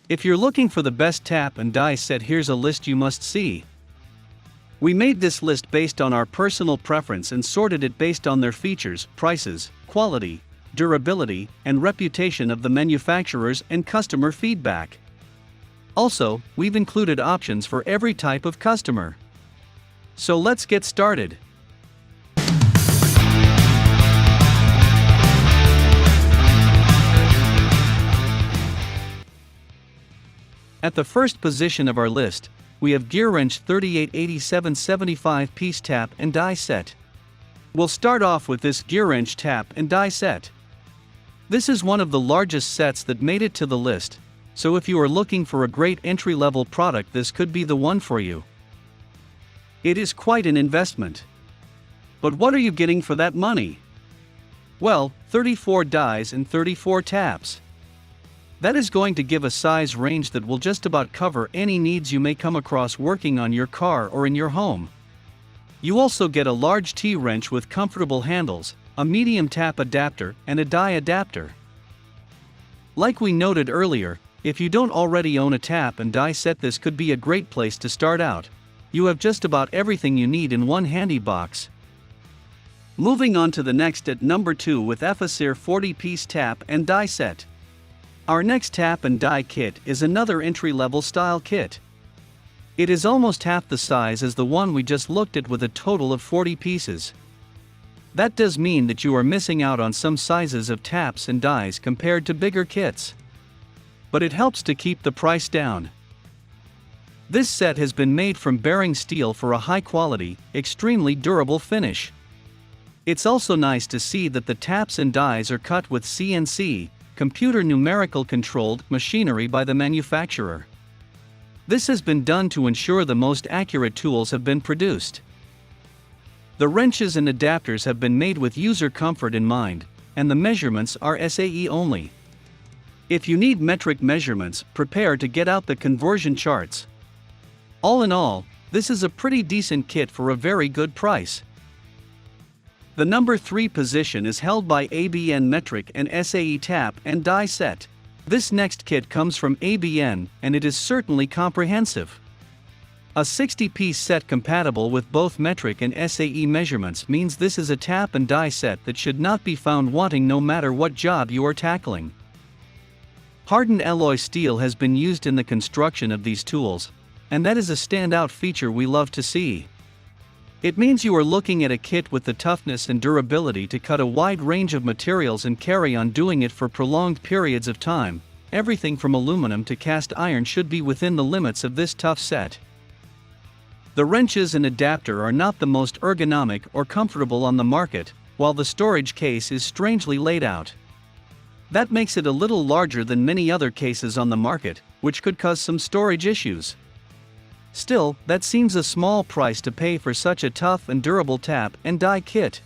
If you're looking for the best tap and die set, here's a list you must see. We made this list based on our personal preference and sorted it based on their features, prices, quality, durability, and reputation of the manufacturers and customer feedback. Also, we've included options for every type of customer. So let's get started. At the first position of our list, we have GearWrench 3887 piece tap and die set. We'll start off with this GearWrench tap and die set. This is one of the largest sets that made it to the list, so if you are looking for a great entry-level product, this could be the one for you. It is quite an investment. But what are you getting for that money? Well, 34 dies and 34 taps. That is going to give a size range that will just about cover any needs you may come across working on your car or in your home. You also get a large T-wrench with comfortable handles, a medium tap adapter, and a die adapter. Like we noted earlier, if you don't already own a tap and die set, this could be a great place to start out. You have just about everything you need in one handy box. Moving on to the next at number 2 with EFFICERE 40-piece tap and die set. Our next tap and die kit is another entry-level style kit. It is almost half the size as the one we just looked at with a total of 40 pieces. That does mean that you are missing out on some sizes of taps and dies compared to bigger kits. But it helps to keep the price down. This set has been made from bearing steel for a high-quality, extremely durable finish. It's also nice to see that the taps and dies are cut with CNC, computer numerical controlled machinery by the manufacturer. This has been done to ensure the most accurate tools have been produced. The wrenches and adapters have been made with user comfort in mind, and the measurements are SAE only. If you need metric measurements, prepare to get out the conversion charts. All in all, this is a pretty decent kit for a very good price. The number 3 position is held by ABN Metric and SAE tap and die set. This next kit comes from ABN, and it is certainly comprehensive. A 60-piece set compatible with both metric and SAE measurements means this is a tap and die set that should not be found wanting no matter what job you are tackling. Hardened alloy steel has been used in the construction of these tools, and that is a standout feature we love to see. It means you are looking at a kit with the toughness and durability to cut a wide range of materials and carry on doing it for prolonged periods of time. Everything from aluminum to cast iron should be within the limits of this tough set. The wrenches and adapter are not the most ergonomic or comfortable on the market, while the storage case is strangely laid out. That makes it a little larger than many other cases on the market, which could cause some storage issues. Still, that seems a small price to pay for such a tough and durable tap and die kit.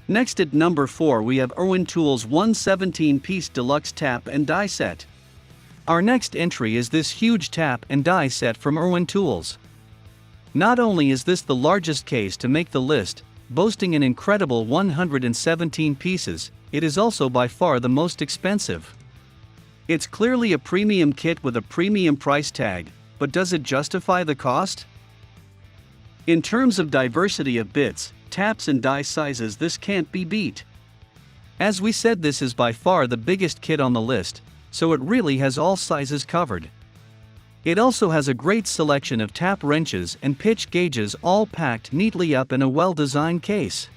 Next at number 4 we have Irwin Tools 117-piece Deluxe tap and die set. Our next entry is this huge tap and die set from Irwin Tools. Not only is this the largest case to make the list, boasting an incredible 117 pieces, it is also by far the most expensive. It's clearly a premium kit with a premium price tag. But does it justify the cost? In terms of diversity of bits, taps and die sizes, this can't be beat. As we said, this is by far the biggest kit on the list, so it really has all sizes covered. It also has a great selection of tap wrenches and pitch gauges, all packed neatly up in a well-designed case.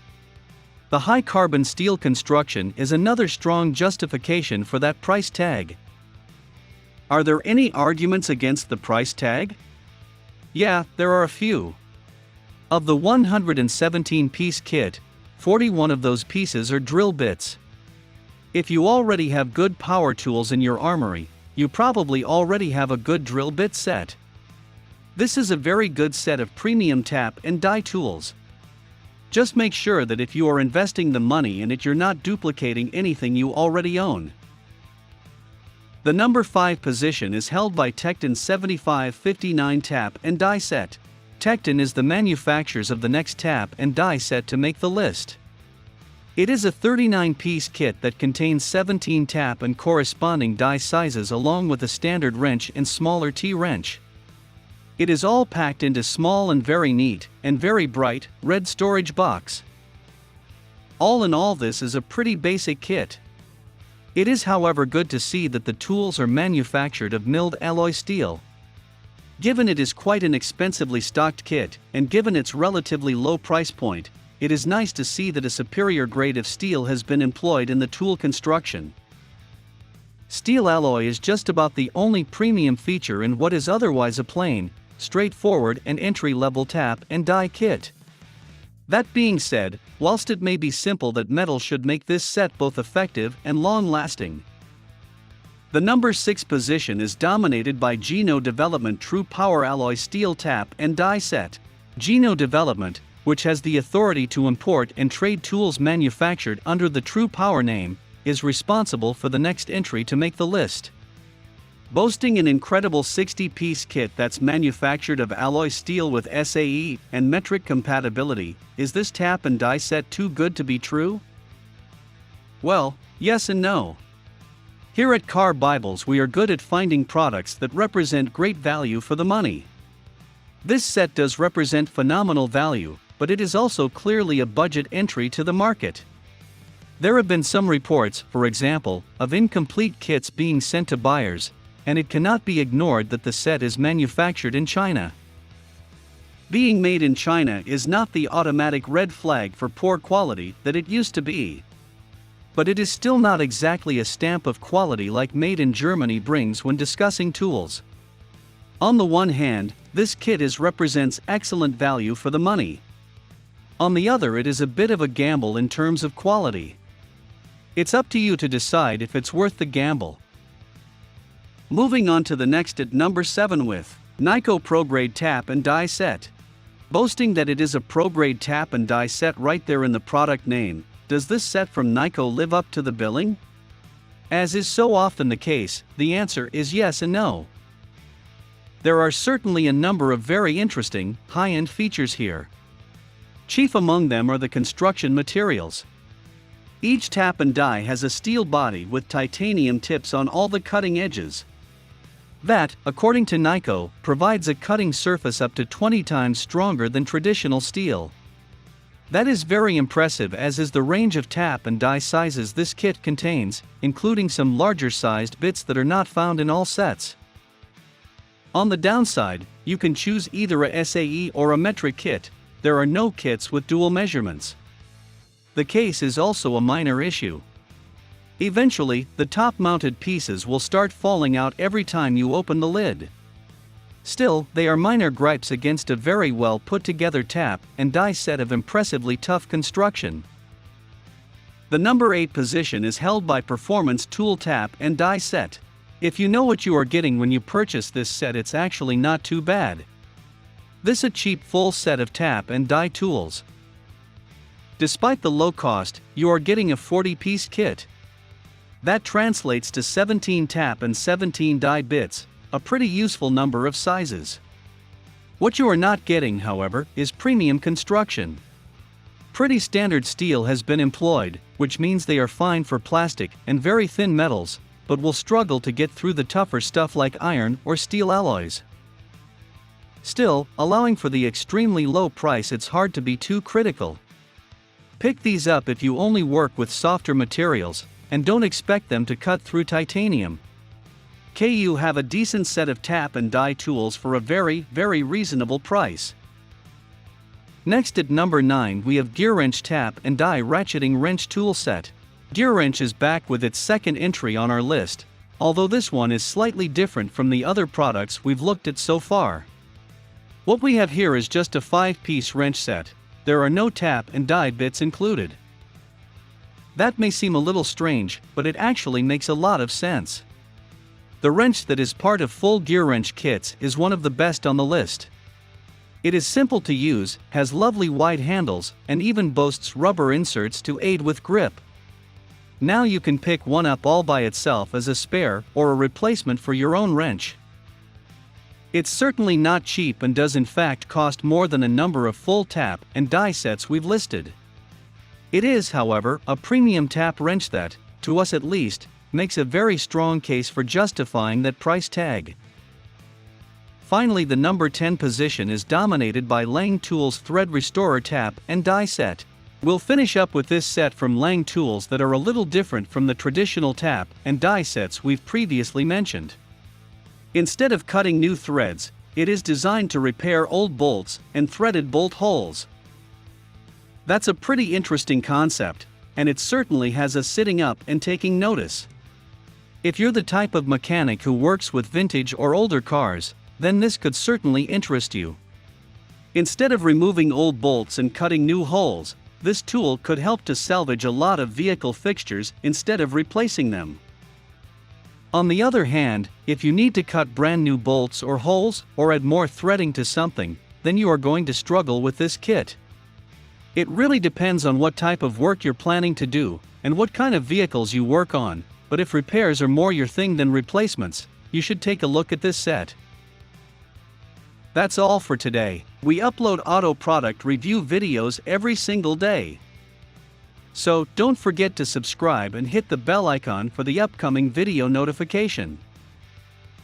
The high carbon steel construction is another strong justification for that price tag. Are there any arguments against the price tag? Yeah, there are a few. Of the 117-piece kit, 41 of those pieces are drill bits. If you already have good power tools in your armory, you probably already have a good drill bit set. This is a very good set of premium tap and die tools. Just make sure that if you are investing the money in it, you're not duplicating anything you already own. The number 5 position is held by TEKTON 7559 tap and die set. TEKTON is the manufacturers of the next tap and die set to make the list. It is a 39-piece kit that contains 17 tap and corresponding die sizes along with a standard wrench and smaller T-wrench. It is all packed into small and very neat, and very bright, red storage box. All in all, this is a pretty basic kit. It is however good to see that the tools are manufactured of milled alloy steel. Given it is quite an expensively stocked kit, and given its relatively low price point, it is nice to see that a superior grade of steel has been employed in the tool construction. Steel alloy is just about the only premium feature in what is otherwise a plain, straightforward and entry-level tap and die kit. That being said, whilst it may be simple, that metal should make this set both effective and long-lasting. The number 6 position is dominated by Gino Development True Power Alloy Steel Tap and Die Set. Gino Development, which has the authority to import and trade tools manufactured under the True Power name, is responsible for the next entry to make the list. Boasting an incredible 60-piece kit that's manufactured of alloy steel with SAE and metric compatibility, is this tap and die set too good to be true? Well, yes and no. Here at Car Bibles we are good at finding products that represent great value for the money. This set does represent phenomenal value, but it is also clearly a budget entry to the market. There have been some reports, for example, of incomplete kits being sent to buyers, and it cannot be ignored that the set is manufactured in China. Being made in China is not the automatic red flag for poor quality that it used to be. But it is still not exactly a stamp of quality like made in Germany brings when discussing tools. On the one hand, this kit represents excellent value for the money. On the other, it is a bit of a gamble in terms of quality. It's up to you to decide if it's worth the gamble. Moving on to the next at number 7 with Neiko Pro-Grade Tap and Die Set. Boasting that it is a Pro-Grade Tap and Die set right there in the product name, does this set from Neiko live up to the billing? As is so often the case, the answer is yes and no. There are certainly a number of very interesting, high-end features here. Chief among them are the construction materials. Each tap and die has a steel body with titanium tips on all the cutting edges. That, according to Neiko, provides a cutting surface up to 20 times stronger than traditional steel. That is very impressive, as is the range of tap and die sizes this kit contains, including some larger sized bits that are not found in all sets. On the downside, you can choose either a SAE or a metric kit. There are no kits with dual measurements. The case is also a minor issue. Eventually, the top-mounted pieces will start falling out every time you open the lid. Still, they are minor gripes against a very well put-together tap and die set of impressively tough construction. The number 8 position is held by Performance Tool Tap and Die Set. If you know what you are getting when you purchase this set, it's actually not too bad. This is a cheap full set of tap and die tools. Despite the low cost, you are getting a 40-piece kit. That translates to 17 tap and 17 die bits, a pretty useful number of sizes. What you are not getting, however, is premium construction. Pretty standard steel has been employed, which means they are fine for plastic and very thin metals, but will struggle to get through the tougher stuff like iron or steel alloys. Still, allowing for the extremely low price, it's hard to be too critical. Pick these up if you only work with softer materials, and don't expect them to cut through titanium. You have a decent set of tap and die tools for a very, very reasonable price. Next at number 9 we have GearWrench Tap and Die Ratcheting Wrench Tool Set. GearWrench is back with its second entry on our list, although this one is slightly different from the other products we've looked at so far. What we have here is just a 5-piece wrench set. There are no tap and die bits included. That may seem a little strange, but it actually makes a lot of sense. The wrench that is part of full GearWrench kits is one of the best on the list. It is simple to use, has lovely wide handles, and even boasts rubber inserts to aid with grip. Now you can pick one up all by itself as a spare or a replacement for your own wrench. It's certainly not cheap and does in fact cost more than a number of full tap and die sets we've listed. It is, however, a premium tap wrench that, to us at least, makes a very strong case for justifying that price tag. Finally, the number 10 position is dominated by Lang Tools Thread Restorer Tap and Die set. We'll finish up with this set from Lang Tools that are a little different from the traditional tap and die sets we've previously mentioned. Instead of cutting new threads, it is designed to repair old bolts and threaded bolt holes. That's a pretty interesting concept, and it certainly has us sitting up and taking notice. If you're the type of mechanic who works with vintage or older cars, then this could certainly interest you. Instead of removing old bolts and cutting new holes, this tool could help to salvage a lot of vehicle fixtures instead of replacing them. On the other hand, if you need to cut brand new bolts or holes or add more threading to something, then you are going to struggle with this kit. It really depends on what type of work you're planning to do and what kind of vehicles you work on, but if repairs are more your thing than replacements, you should take a look at this set. That's all for today. We upload auto product review videos every single day. So don't forget to subscribe and hit the bell icon for the upcoming video notification.